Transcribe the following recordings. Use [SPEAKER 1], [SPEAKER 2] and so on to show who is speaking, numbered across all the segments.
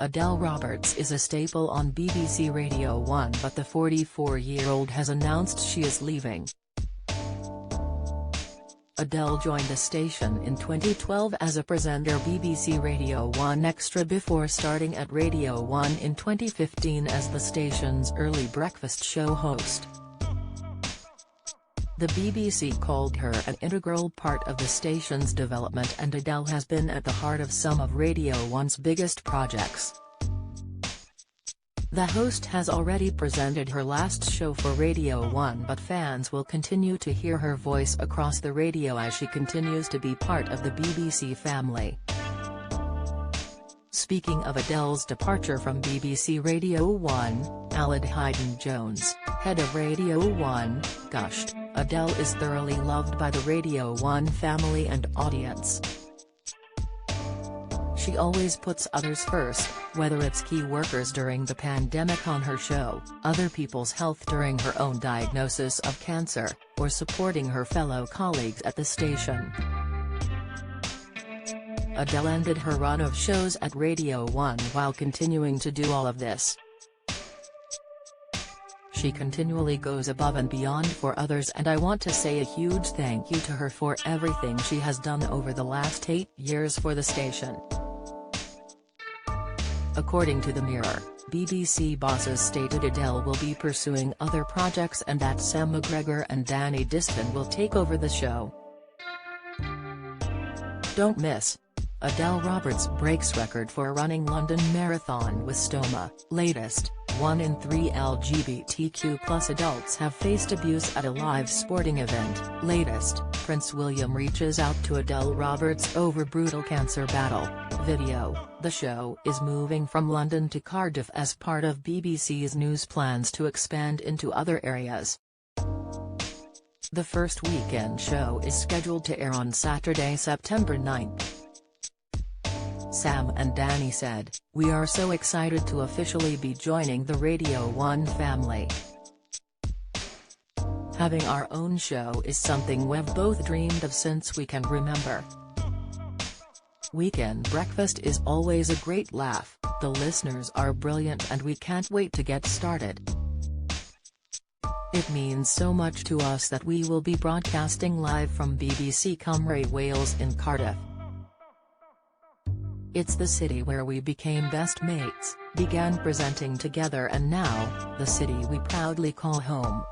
[SPEAKER 1] Adele Roberts is a staple on BBC Radio 1, but the 44-year-old has announced she is leaving. Adele joined the station in 2012 as a presenter BBC Radio 1 Extra before starting at Radio 1 in 2015 as the station's early breakfast show host. The BBC called her an integral part of the station's development, and Adele has been at the heart of some of Radio 1's biggest projects. The host has already presented her last show for Radio 1, but fans will continue to hear her voice across the radio as she continues to be part of the BBC family. Speaking of Adele's departure from BBC Radio 1, Aled Hayden-Jones, head of Radio 1, gushed, "Adele is thoroughly loved by the Radio 1 family and audience. She always puts others first, whether it's key workers during the pandemic on her show, other people's health during her own diagnosis of cancer, or supporting her fellow colleagues at the station." Adele ended her run of shows at Radio 1 while continuing to do all of this. "She continually goes above and beyond for others, and I want to say a huge thank you to her for everything she has done over the last 8 years for the station." According to The Mirror, BBC bosses stated Adele will be pursuing other projects and that Sam McGregor and Danny Diston will take over the show. Don't miss. Adele Roberts breaks record for running London Marathon with stoma. Latest, 1 in 3 LGBTQ+ adults have faced abuse at a live sporting event. Latest, Prince William reaches out to Adele Roberts over brutal cancer battle. Video, the show is moving from London to Cardiff as part of BBC's news plans to expand into other areas. The first weekend show is scheduled to air on Saturday, September 9th. Sam and Danny said, "We are so excited to officially be joining the Radio 1 family. Having our own show is something we've both dreamed of since we can remember. Weekend breakfast is always a great laugh, the listeners are brilliant, and we can't wait to get started. It means so much to us that we will be broadcasting live from BBC Cymru Wales in Cardiff. It's the city where we became best mates, began presenting together, and now, the city we proudly call home.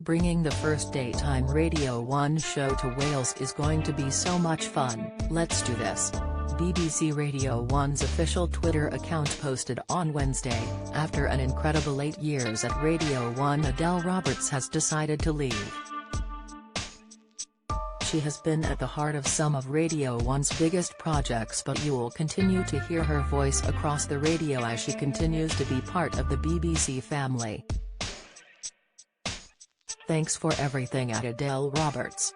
[SPEAKER 1] Bringing the first daytime Radio 1 show to Wales is going to be so much fun, let's do this." BBC Radio 1's official Twitter account posted on Wednesday, after an incredible 8 years at Radio 1, Adele Roberts has decided to leave. "She has been at the heart of some of Radio 1's biggest projects, but you will continue to hear her voice across the radio as she continues to be part of the BBC family. Thanks for everything at Adele Roberts."